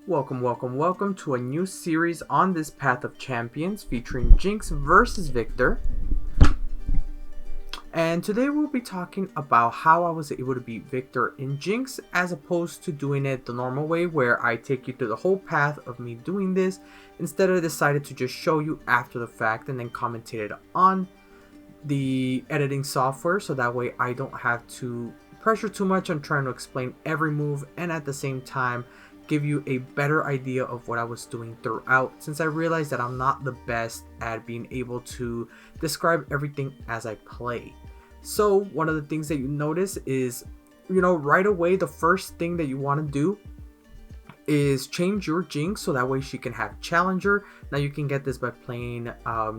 Welcome to a new series on this Path of Champions featuring Jinx versus Viktor. And today we'll be talking about how I was able to beat Viktor in Jinx as opposed to doing it the normal way where I take you through the whole path of me doing this. Instead, I decided to just show you after the fact and then commentate it on the editing software, so that way I don't have to pressure too much on trying to explain every move, and at the same time give you a better idea of what I was doing throughout, since I realized that I'm not the best at being able to describe everything as I play. So one of the things that you notice is, right away the first thing that you want to do is change your Jinx so that way she can have Challenger. Now you can get this by playing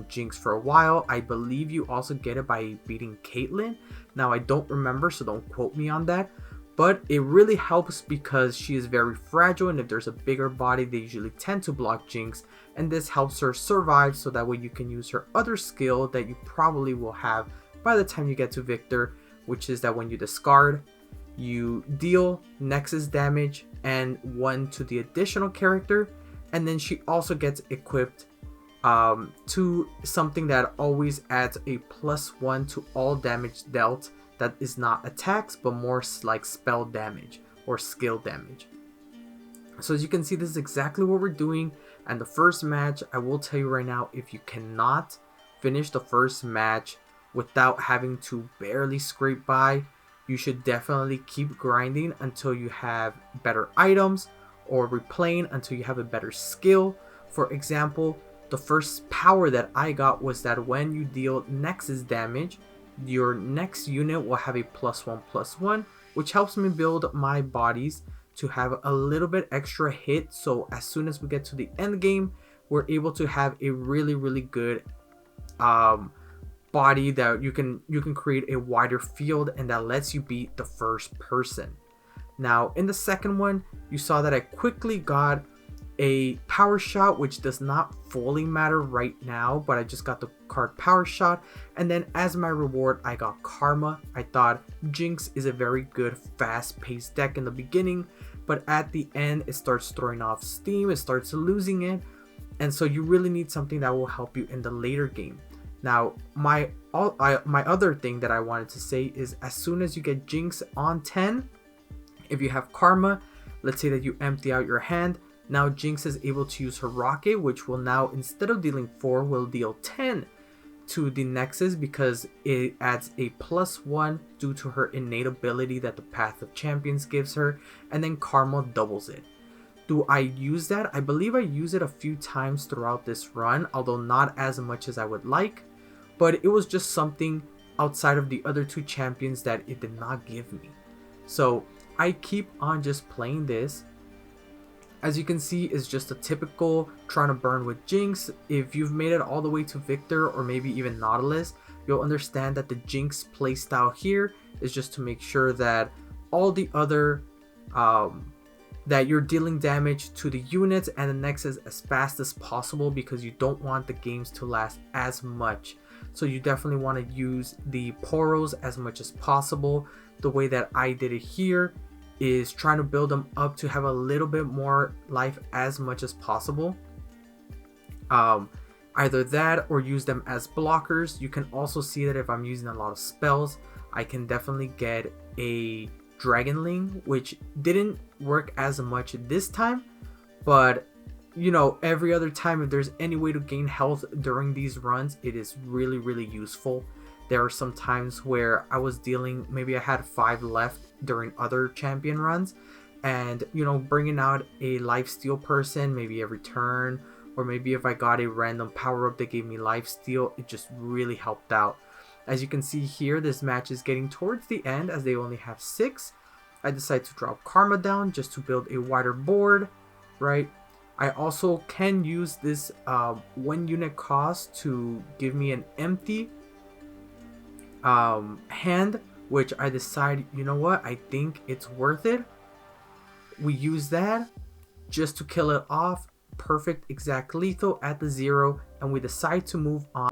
Jinx for a while. I believe you also get it by beating Caitlyn. Now I don't remember, so don't quote me on that. But it really helps because she is very fragile, and if there's a bigger body, they usually tend to block Jinx. And this helps her survive, so that way you can use her other skill that you probably will have by the time you get to Viktor, which is that when you discard, you deal Nexus damage and 1 to the additional character, and then she also gets equipped to something that always adds a +1 to all damage dealt that is not attacks but more like spell damage or skill damage. So as you can see, this is exactly what we're doing. And the first match, I will tell you right now, if you cannot finish the first match without having to barely scrape by, you should definitely keep grinding until you have better items, or replaying until you have a better skill. For example, the first power that I got was that when you deal Nexus damage, your next unit will have a +1/+1, which helps me build my bodies to have a little bit extra hit. So as soon as we get to the end game, we're able to have a really good body that you can create a wider field, and that lets you beat the first person. Now in the second one, you saw that I quickly got a power shot, which does not fully matter right now, but I just got the card power shot. And then as my reward, I got karma. I thought Jinx is a very good fast-paced deck in the beginning, but at the end it starts throwing off steam, it starts losing it, and so you really need something that will help you in the later game. Now my other thing that I wanted to say is, as soon as you get Jinx on 10, if you have karma, let's say that you empty out your hand, now Jinx is able to use her rocket, which will now, instead of dealing 4, will deal 10 to the Nexus, because it adds a +1 due to her innate ability that the Path of Champions gives her, and then karma doubles it. Do I use that? I believe I use it a few times throughout this run, although not as much as I would like, but it was just something outside of the other 2 champions that it did not give me. So I keep on just playing this. As you can see, it's just a typical trying to burn with Jinx. If you've made it all the way to Viktor or maybe even Nautilus, you'll understand that the Jinx playstyle here is just to make sure that all the other that you're dealing damage to the units and the Nexus as fast as possible, because you don't want the games to last as much. So you definitely want to use the Poros as much as possible. The way that I did it here is trying to build them up to have a little bit more life as much as possible. Either that or use them as blockers. You can also see that if I'm using a lot of spells, I can definitely get a Dragonling, which didn't work as much this time, but every other time, if there's any way to gain health during these runs, it is really useful. There are some times where I was dealing, maybe I had 5 left during other champion runs, and bringing out a lifesteal person maybe every turn, or maybe if I got a random power up that gave me lifesteal, it just really helped out. As you can see here, this match is getting towards the end as they only have 6. I decided to drop karma down just to build a wider board, right? I also can use this 1 unit cost to give me an empty hand, which I decide, I think it's worth it. We use that just to kill it off. Perfect exact lethal at the 0, and we decide to move on.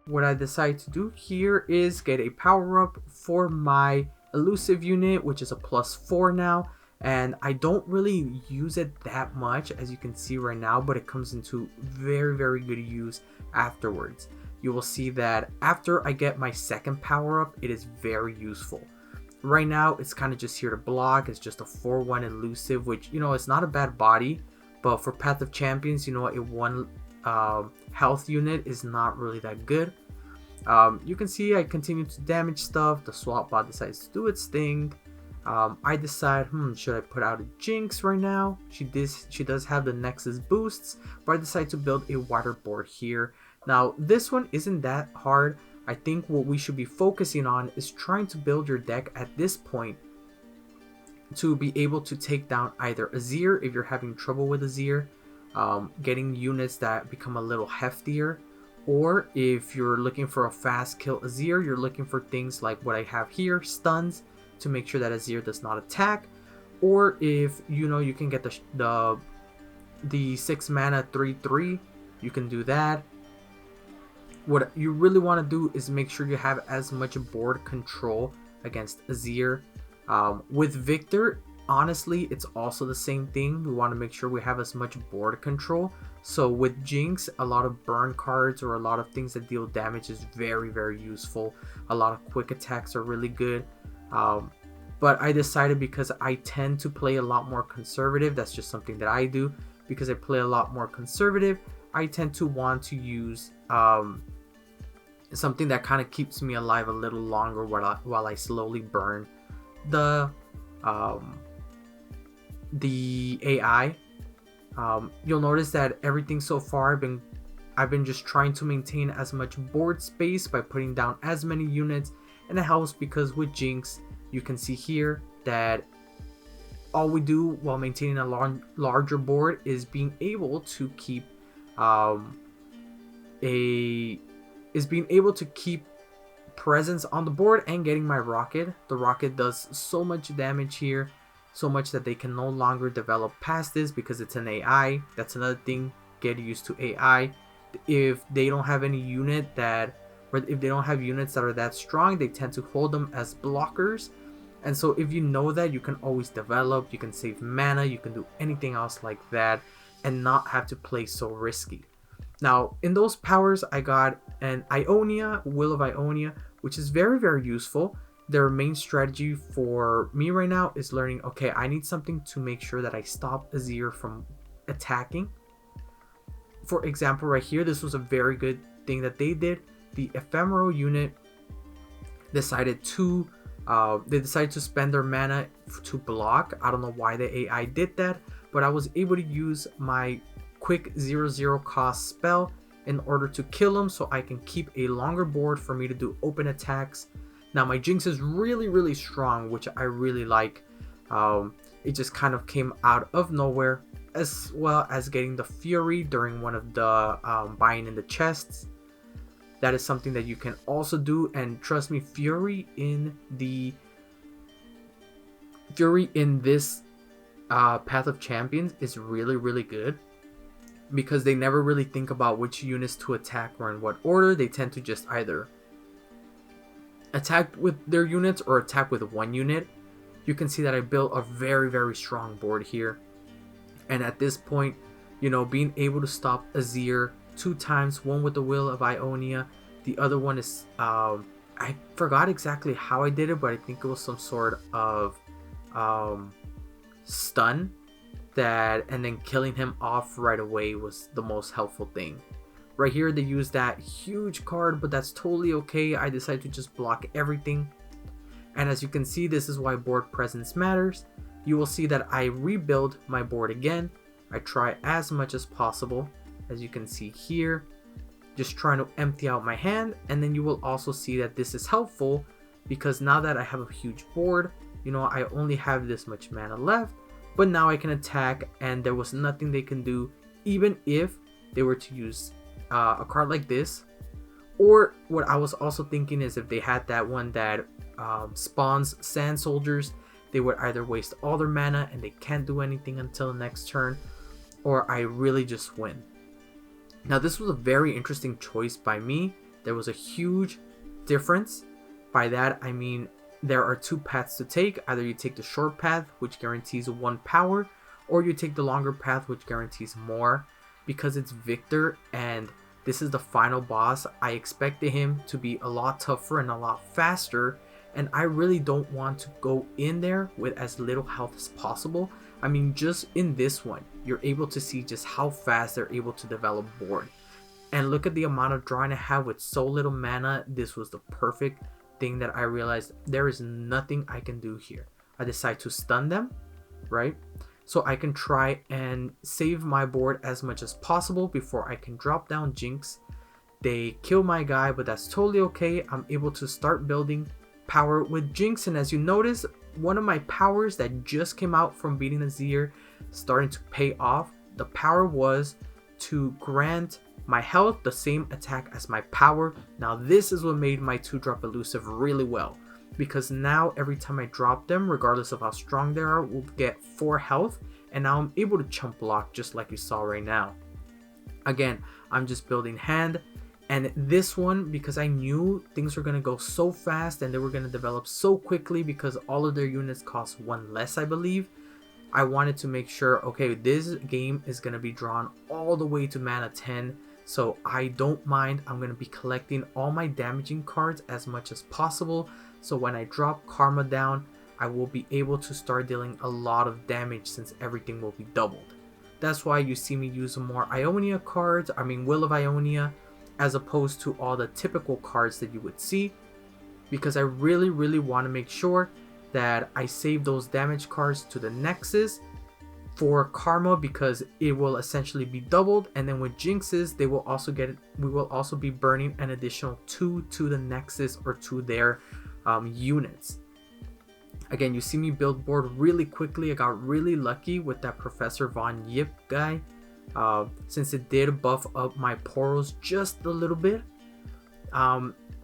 What I decide to do here is get a power up for my elusive unit, which is a +4 now, and I don't really use it that much, as you can see right now, but it comes into very good use afterwards. You will see that after I get my second power up, it is very useful. Right now it's kind of just here to block. It's just a 4-1 elusive, which, you know, it's not a bad body, but for Path of Champions, you know, a 1 health unit is not really that good. You can see I continue to damage stuff. The swap bot decides to do its thing. I decide, should I put out a Jinx right now? She does have the Nexus boosts, but I decide to build a wider board here. Now, this one isn't that hard. I think what we should be focusing on is trying to build your deck at this point to be able to take down either Azir if you're having trouble with Azir, getting units that become a little heftier, or if you're looking for a fast kill Azir, you're looking for things like what I have here, stuns, to make sure that Azir does not attack, or if you know you can get the 6 mana 3/3, you can do that. What you really want to do is make sure you have as much board control against Azir. With Viktor, honestly, it's also the same thing. We want to make sure we have as much board control. So with Jinx, a lot of burn cards or a lot of things that deal damage is very useful. A lot of quick attacks are really good. But I decided, because I tend to play a lot more conservative, that's just something that I do, because I play a lot more conservative, I tend to want to use something that kind of keeps me alive a little longer while I slowly burn the AI. You'll notice that everything so far I've been just trying to maintain as much board space by putting down as many units, and it helps because with Jinx you can see here that all we do while maintaining a larger board is being able to keep presence on the board and getting my rocket. The rocket does so much damage here, so much that they can no longer develop past this because it's an AI. That's another thing, get used to AI. If they don't have any unit if they don't have units that are that strong, they tend to hold them as blockers. And so if you know that, you can always develop, you can save mana, you can do anything else like that and not have to play so risky. Now, in those powers, I got an Ionia, Will of Ionia, which is very useful. Their main strategy for me right now is learning, okay, I need something to make sure that I stop Azir from attacking. For example, right here, this was a very good thing that they did. The ephemeral unit decided to spend their mana to block. I don't know why the AI did that, but I was able to use my quick 0/0 cost spell in order to kill him, so I can keep a longer board for me to do open attacks. Now my Jinx is really strong, which I really like. It just kind of came out of nowhere, as well as getting the Fury during one of the buying in the chests. That is something that you can also do, and trust me, Fury in this Path of Champions is really good, because they never really think about which units to attack or in what order. They tend to just either attack with their units or attack with one unit. You can see that I built a very strong board here, and at this point, you know, being able to stop Azir 2 times, one with the Will of Ionia, the other one is I forgot exactly how I did it, but I think it was some sort of stun that, and then killing him off right away was the most helpful thing. Right here they used that huge card, but that's totally okay. I decided to just block everything, and as you can see, this is why board presence matters. You will see that I rebuild my board again. I try as much as possible, as you can see here, just trying to empty out my hand. And then you will also see that this is helpful, because now that I have a huge board, you know, I only have this much mana left, but now I can attack, and there was nothing they can do, even if they were to use a card like this. Or what I was also thinking is, if they had that one that spawns sand soldiers, they would either waste all their mana and they can't do anything until the next turn, or I really just win. Now this was a very interesting choice by me. There was a huge difference. By that I mean there are two paths to take. Either you take the short path, which guarantees 1 power, or you take the longer path, which guarantees more. Because it's Viktor and this is the final boss, I expected him to be a lot tougher and a lot faster, and I really don't want to go in there with as little health as possible. I mean, just in this one, you're able to see just how fast they're able to develop board. And look at the amount of drawing I have with so little mana. This was the perfect thing that I realized there is nothing I can do here. I decide to stun them, right? So I can try and save my board as much as possible before I can drop down Jinx. They kill my guy, but that's totally okay. I'm able to start building power with Jinx, and as you notice, one of my powers that just came out from beating Azir starting to pay off. The power was to grant my health the same attack as my power. Now this is what made my 2-drop elusive really well, because now every time I drop them, regardless of how strong they are, will get 4 health, and now I'm able to chump block just like you saw right now. Again, I'm just building hand, and this one, because I knew things were going to go so fast and they were going to develop so quickly because all of their units cost 1 less, I believe, I wanted to make sure, okay, this game is going to be drawn all the way to mana 10, so I don't mind. I'm going to be collecting all my damaging cards as much as possible, so when I drop Karma down, I will be able to start dealing a lot of damage since everything will be doubled. That's why you see me use more Ionia cards, Will of Ionia, as opposed to all the typical cards that you would see, because I really want to make sure that I save those damage cards to the Nexus for Karma, because it will essentially be doubled, and then with Jinxes they will also get it. We will also be burning an additional 2 to the Nexus or to their units. Again, you see me build board really quickly. I got really lucky with that Professor Von Yip guy, since it did buff up my Poros just a little bit.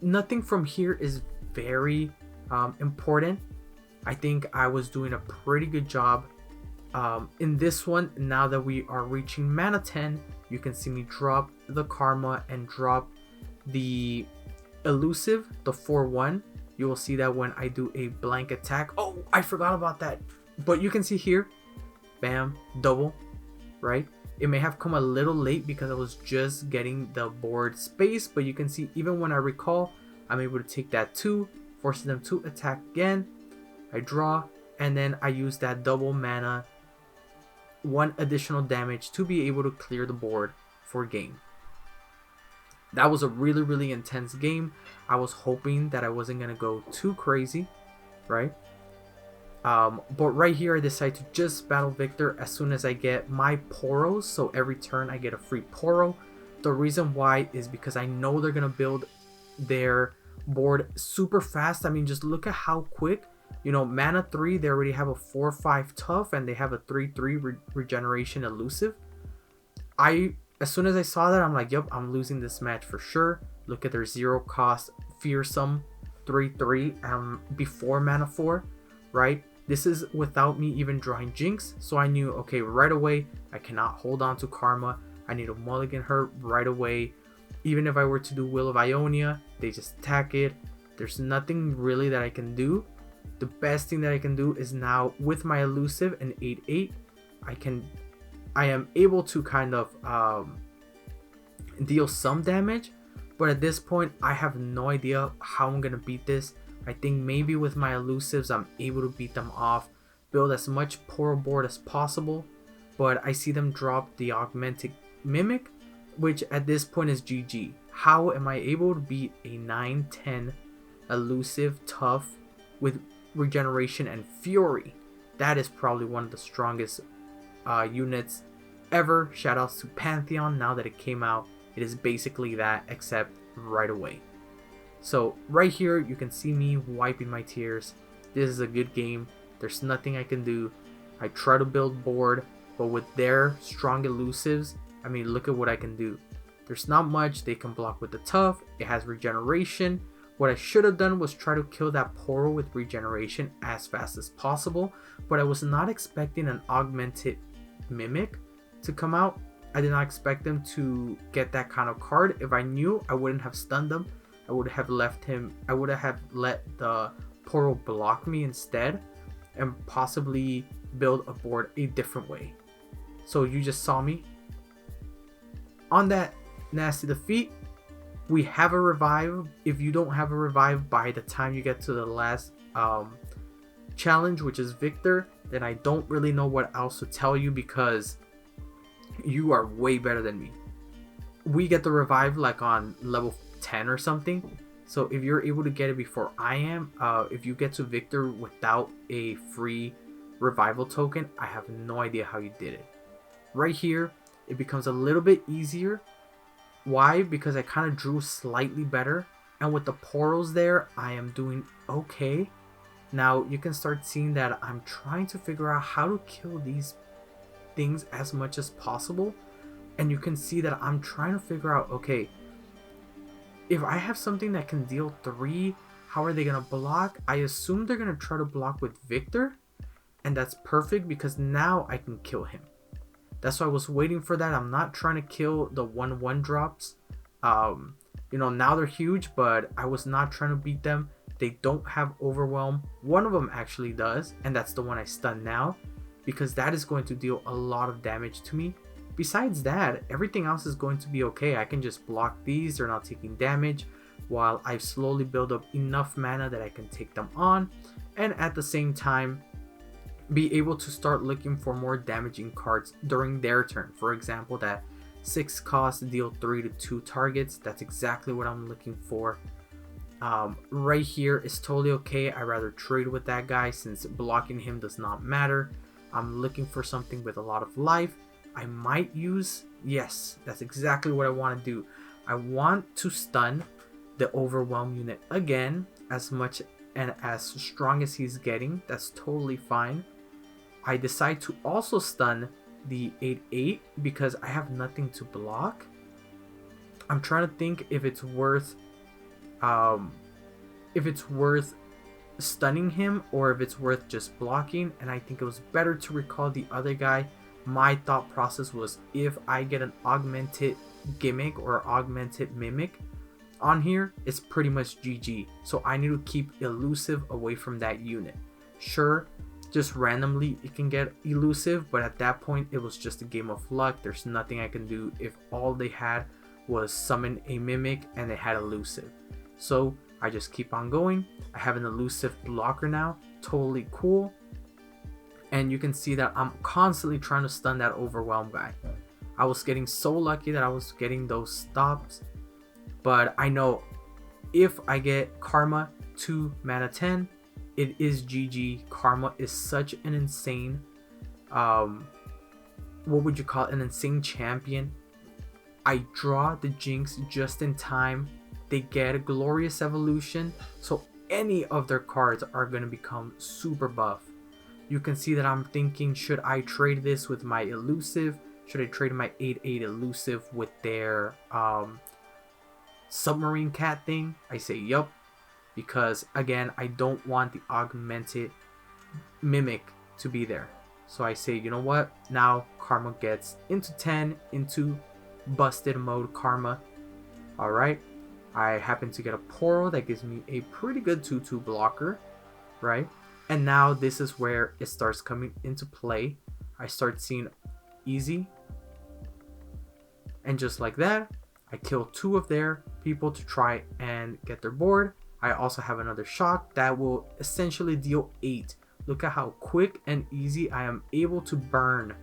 Nothing from here is very important. I think I was doing a pretty good job in this one. Now that we are reaching mana 10, you can see me drop the Karma and drop the elusive, the 4-1. You will see that when I do a blank attack. Oh, I forgot about that. But you can see here, bam, double, right? It may have come a little late because I was just getting the board space, but you can see even when I recall, I'm able to take that 2, forces them to attack again. I draw, and then I use that double mana, 1 additional damage to be able to clear the board for game. That was a really intense game. I was hoping that I wasn't going to go too crazy, right? But right here I decide to just battle Viktor as soon as I get my Poros. So every turn I get a free Poro. The reason why is because I know they're going to build their board super fast. Just look at how quick. Mana 3, they already have a 4-5 tough, and they have a 3-3 regeneration elusive. As soon as I saw that, I'm like, yep, I'm losing this match for sure. Look at their 0 cost fearsome 3-3 before mana 4, right? This is without me even drawing Jinx, so I knew, okay, right away, I cannot hold on to Karma. I need to mulligan her right away. Even if I were to do Will of Ionia, they just attack it. There's nothing really that I can do. The best thing that I can do is now with my elusive and 8-8, I am able to kind of deal some damage, but at this point I have no idea how I'm gonna beat this. I think maybe with my elusives I'm able to beat them off, build as much Poro board as possible, but I see them drop the augmented mimic, which at this point is GG. How am I able to beat a 9-10 elusive tough with regeneration and fury? That is probably one of the strongest units ever. Shoutouts to Pantheon. Now that it came out, it is basically that, except right away. So right here you can see me wiping my tears. This is a good game. There's nothing I can do. I try to build board, but with their strong elusives, look at what I can do. There's not much. They can block with the tough. It has regeneration. What I should have done was try to kill that Poro with regeneration as fast as possible, but I was not expecting an augmented mimic to come out. I did not expect them to get that kind of card. If I knew, I wouldn't have stunned them. I would have let the portal block me instead and possibly build a board a different way. So you just saw me on that nasty defeat. We have a revive. If you don't have a revive by the time you get to the last challenge, which is Viktor, then I don't really know what else to tell you, because you are way better than me. We get the revive like on level 10 or something. So if you're able to get it before I am, if you get to Viktor without a free revival token, I have no idea how you did it. Right here, it becomes a little bit easier. Why? Because I kind of drew slightly better, and with the portals there, I am doing okay. Now you can start seeing that I'm trying to figure out how to kill these things as much as possible, and you can see that I'm trying to figure out, okay, if I have something that can deal 3, how are they gonna block? I assume they're gonna try to block with Viktor, and that's perfect because now I can kill him. That's why I was waiting for that. I'm not trying to kill the 1/1 drops. You know, now they're huge, but I was not trying to beat them. They don't have overwhelm. One of them actually does, and that's the one I stun now, because that is going to deal a lot of damage to me. Besides that, everything else is going to be okay. I can just block these. They're not taking damage, while I slowly build up enough mana that I can take them on, and at the same time be able to start looking for more damaging cards during their turn. For example, that 6 cost deal 3 to 2 targets. That's exactly what I'm looking for. Right here is totally okay. I rather trade with that guy since blocking him does not matter. I'm looking for something with a lot of life. I might use, yes, that's exactly what I want to do. I want to stun the overwhelm unit again, as much and as strong as he's getting. That's totally fine. I decide to also stun the 8/8 because I have nothing to block. I'm trying to think if it's worth stunning him or if it's worth just blocking, and I think it was better to recall the other guy. My thought process was, if I get an augmented gimmick or augmented mimic on here, it's pretty much GG. So I need to keep elusive away from that unit. Sure, just randomly it can get elusive, but at that point it was just a game of luck. There's nothing I can do if all they had was summon a mimic and they had elusive. So I just keep on going. I have an elusive blocker now, totally cool. And you can see that I'm constantly trying to stun that overwhelm guy. I was getting so lucky that I was getting those stops, but I know if I get Karma 2 mana 10, it is GG. Karma is such an insane, what would you call it, an insane champion. I draw the Jinx just in time. They get a glorious evolution, so any of their cards are going to become super buff. You can see that I'm thinking, should I trade this with my elusive? Should I trade my 8/8 elusive with their submarine cat thing? I say yup, because again, I don't want the augmented mimic to be there. So I say, you know what? Now Karma gets into 10, into busted mode Karma. Alright. I happen to get a portal that gives me a pretty good 2/2 blocker, right? And now this is where it starts coming into play. I start seeing easy. And just like that, I kill 2 of their people to try and get their board. I also have another shock that will essentially deal 8. Look at how quick and easy I am able to burn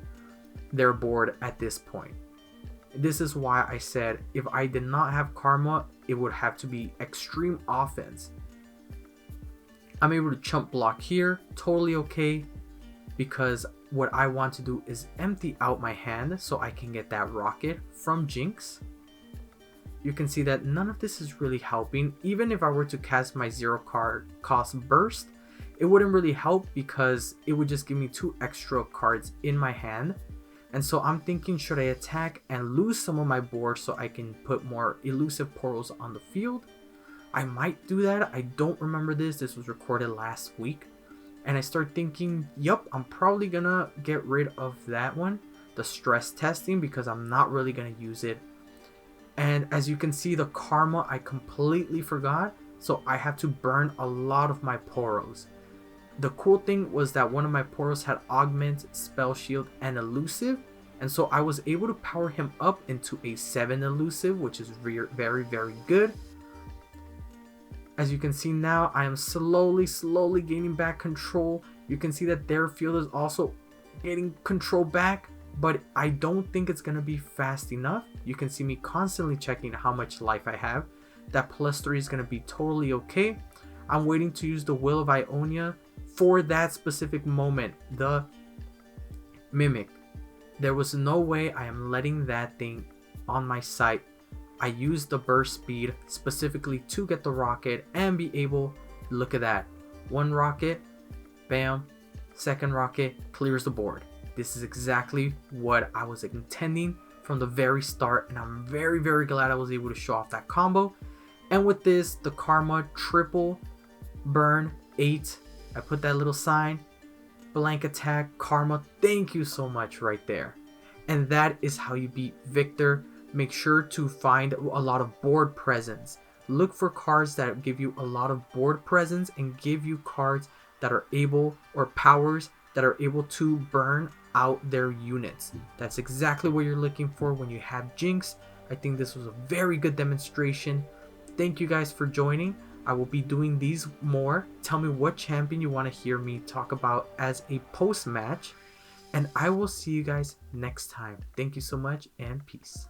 their board at this point. This is why I said if I did not have Karma, it would have to be extreme offense. I'm able to chump block here, totally okay, because what I want to do is empty out my hand so I can get that rocket from Jinx. You can see that none of this is really helping. Even if I were to cast my 0 card cost burst, it wouldn't really help because it would just give me 2 extra cards in my hand. And so I'm thinking, should I attack and lose some of my board so I can put more elusive portals on the field? I might do that. I don't remember this. This was recorded last week. And I start thinking, yup, I'm probably gonna get rid of that one, the stress testing, because I'm not really gonna use it. And as you can see, the Karma, I completely forgot. so I had to burn a lot of my Poros. The cool thing was that one of my Poros had Augment, Spell Shield, and Elusive, and so I was able to power him up into a 7 Elusive, which is very, very good. As you can see now, I am slowly gaining back control. You can see that their field is also getting control back, but I don't think it's going to be fast enough. You can see me constantly checking how much life I have. That +3 is going to be totally okay. I'm waiting to use the Will of Ionia for that specific moment, the Mimic. There was no way I am letting that thing on my site. I used the burst speed specifically to get the rocket and be able, look at that, one rocket, bam, second rocket, clears the board. This is exactly what I was intending from the very start, and I'm very glad I was able to show off that combo. And with this, the Karma triple burn 8, I put that little sign, blank attack, Karma, thank you so much right there. And that is how you beat Viktor. Make sure to find a lot of board presence. Look for cards that give you a lot of board presence and give you cards that are able, or powers that are able to burn out their units. That's exactly what you're looking for when you have Jinx. I think this was a very good demonstration. Thank you guys for joining. I will be doing these more. Tell me what champion you want to hear me talk about as a post match, and I will see you guys next time. Thank you so much, and peace.